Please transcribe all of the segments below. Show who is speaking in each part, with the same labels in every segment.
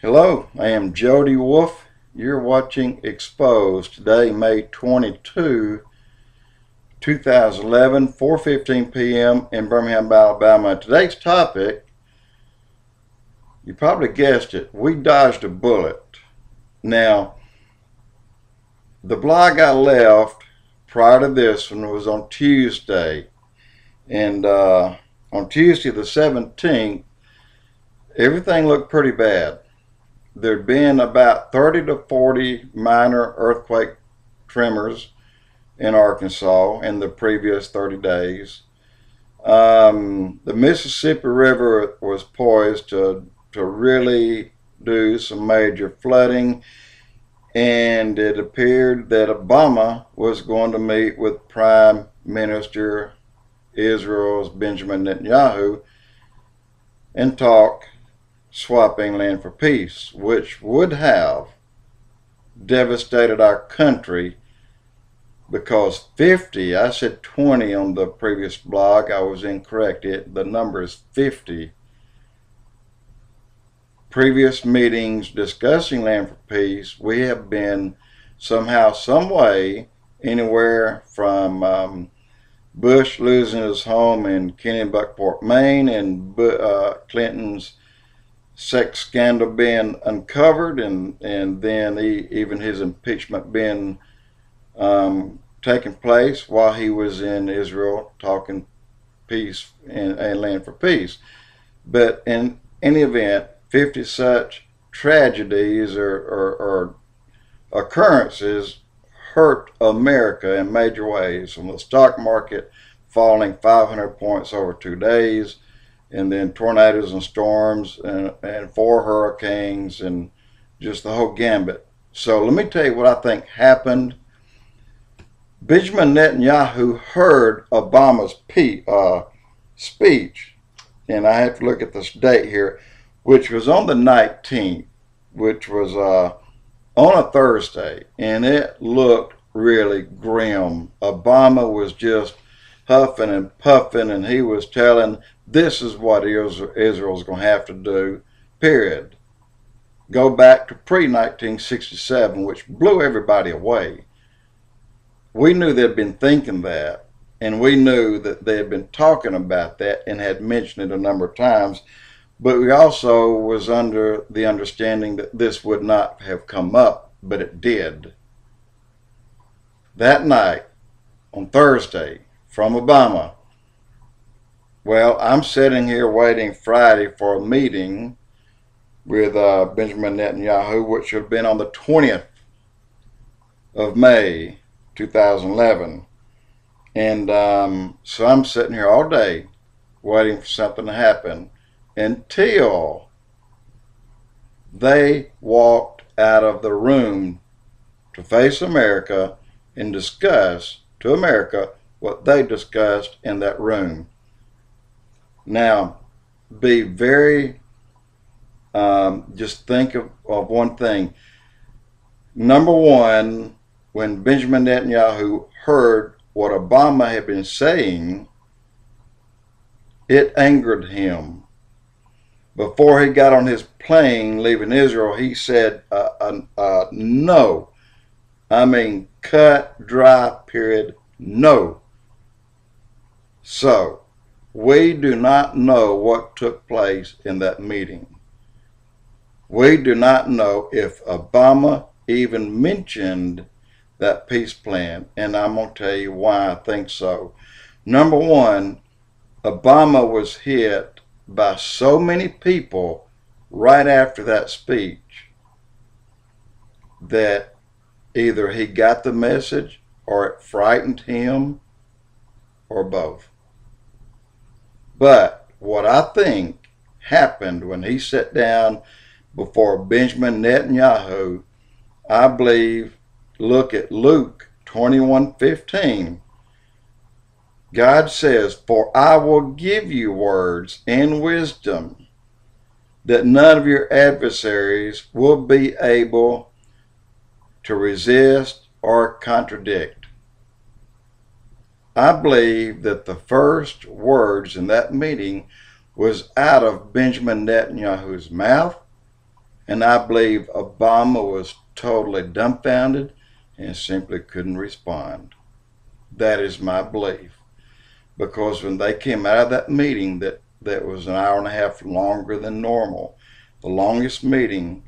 Speaker 1: Hello, I am Jody Wolf. You're watching EXPOZ. Today, May 22, 2011, 4:15 p.m. in Birmingham, Alabama. Today's topic, you probably guessed it, we dodged a bullet. Now, the blog I left prior to this one was on Tuesday. And on Tuesday the 17th, everything looked pretty bad. There'd been about 30 to 40 minor earthquake tremors in Arkansas in the previous 30 days. The Mississippi River was poised to really do some major flooding, and it appeared that Obama was going to meet with Prime Minister Israel's Benjamin Netanyahu and talk swapping land for peace, which would have devastated our country because 50, I said 20 on the previous blog, I was incorrect. The number is 50 previous meetings discussing land for peace. We have been somehow, some way, anywhere from Bush losing his home in Kennebunkport, Maine, and Clinton's sex scandal being uncovered, and then even his impeachment being taking place while he was in Israel talking peace and land for peace. But in any event, 50 such tragedies or occurrences hurt America in major ways, from the stock market falling 500 points over 2 days, and then tornadoes and storms and 4 hurricanes and just the whole gambit. So let me tell you what I think happened. Benjamin Netanyahu heard Obama's speech, and I have to look at this date here, which was on the 19th, which was on a Thursday, and it looked really grim. Obama was just huffing and puffing, and he was telling, this is what Israel's going to have to do, period. Go back to pre-1967, which blew everybody away. We knew they'd been thinking that, and we knew that they had been talking about that and had mentioned it a number of times, but we also was under the understanding that this would not have come up, but it did. That night, on Thursday, from Obama, well, I'm sitting here waiting Friday for a meeting with Benjamin Netanyahu, which should have been on the 20th of May, 2011. And so I'm sitting here all day waiting for something to happen until they walked out of the room to face America and discuss to America what they discussed in that room. Now, be very, just think of one thing. Number one, when Benjamin Netanyahu heard what Obama had been saying, it angered him. Before he got on his plane leaving Israel, he said, no. I mean, cut, dry, period, no. So, we do not know what took place in that meeting. We do not know if Obama even mentioned that peace plan, and I'm going to tell you why I think so. Number one, Obama was hit by so many people right after that speech that either he got the message or it frightened him or both. But what I think happened when he sat down before Benjamin Netanyahu, I believe, look at Luke 21:15. God says, for I will give you words and wisdom that none of your adversaries will be able to resist or contradict. I believe that the first words in that meeting was out of Benjamin Netanyahu's mouth, And I believe Obama was totally dumbfounded and simply couldn't respond. That is my belief. Because when they came out of that meeting that was an hour and a half longer than normal, the longest meeting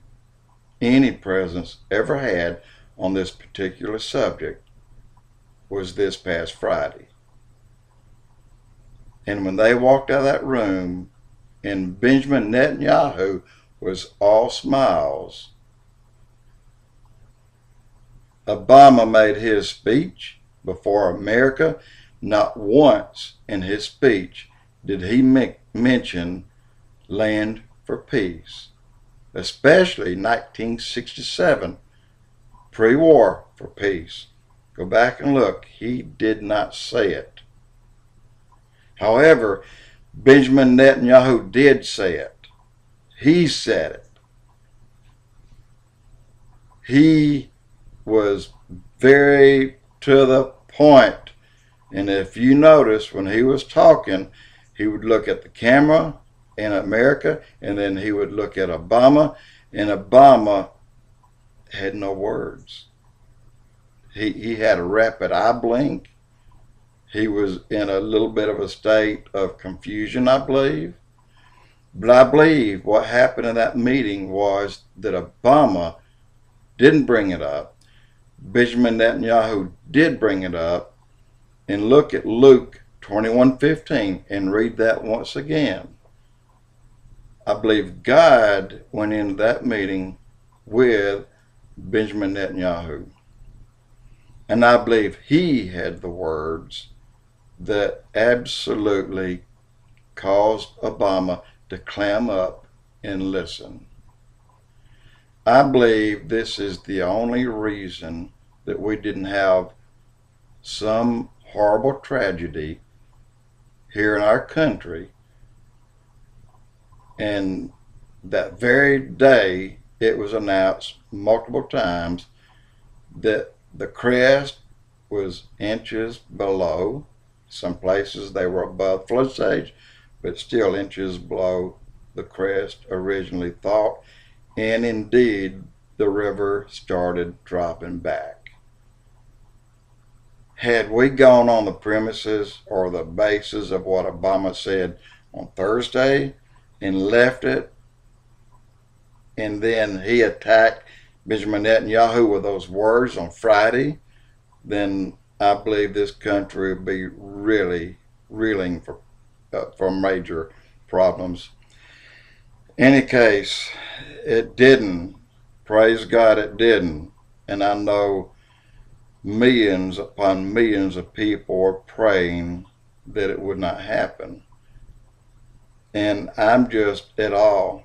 Speaker 1: any presidents ever had on this particular subject was this past Friday. And when they walked out of that room and Benjamin Netanyahu was all smiles, Obama made his speech before America. Not once in his speech did he mention land for peace, especially 1967, pre-war for peace. Go back and look. He did not say it. However, Benjamin Netanyahu did say it. He said it. He was very to the point. And if you notice, when he was talking, he would look at the camera in America, and then he would look at Obama, and Obama had no words. He had a rapid eye blink. He was in a little bit of a state of confusion, I believe. But I believe what happened in that meeting was that Obama didn't bring it up. Benjamin Netanyahu did bring it up. And look at Luke 21:15 and read that once again. I believe God went into that meeting with Benjamin Netanyahu. And I believe he had the words that absolutely caused Obama to clam up and listen. I believe this is the only reason that we didn't have some horrible tragedy here in our country. And that very day, it was announced multiple times that the crest was inches below. Some places they were above flood stage, but still inches below the crest originally thought. And indeed, the river started dropping back. Had we gone on the premises or the basis of what Obama said on Thursday and left it, and then he attacked Benjamin Netanyahu with those words on Friday, then I believe this country would be really reeling for major problems. In any case, it didn't. Praise God it didn't. And I know millions upon millions of people are praying that it would not happen. And I'm just at awe.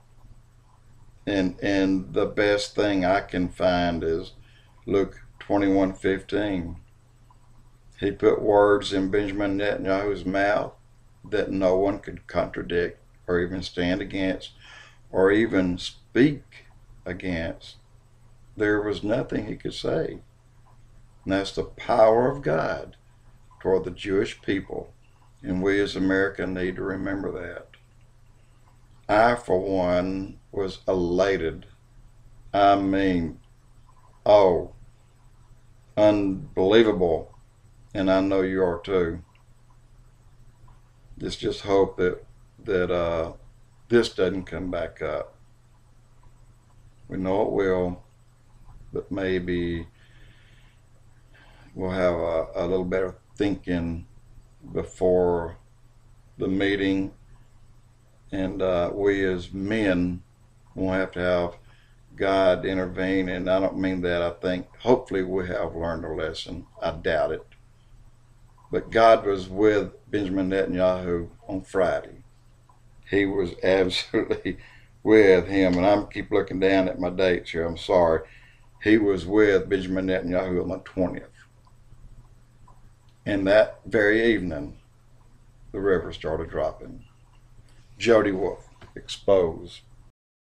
Speaker 1: And the best thing I can find is Luke 21:15. He put words in Benjamin Netanyahu's mouth that no one could contradict or even stand against or even speak against. There was nothing he could say. And that's the power of God toward the Jewish people. And we as America need to remember that. I, for one, was elated. I mean, oh, unbelievable. And I know you are too. Just hope that this doesn't come back up. We know it will, but maybe we'll have a little better thinking before the meeting, and we as men will have to have God intervene. And I don't mean that. I think hopefully we have learned a lesson. I doubt it. But God was with Benjamin Netanyahu on Friday. He was absolutely with him. And I keep looking down at my dates here. I'm sorry. He was with Benjamin Netanyahu on the 20th. And that very evening, the river started dropping. Jody Wolf, EXPOZ.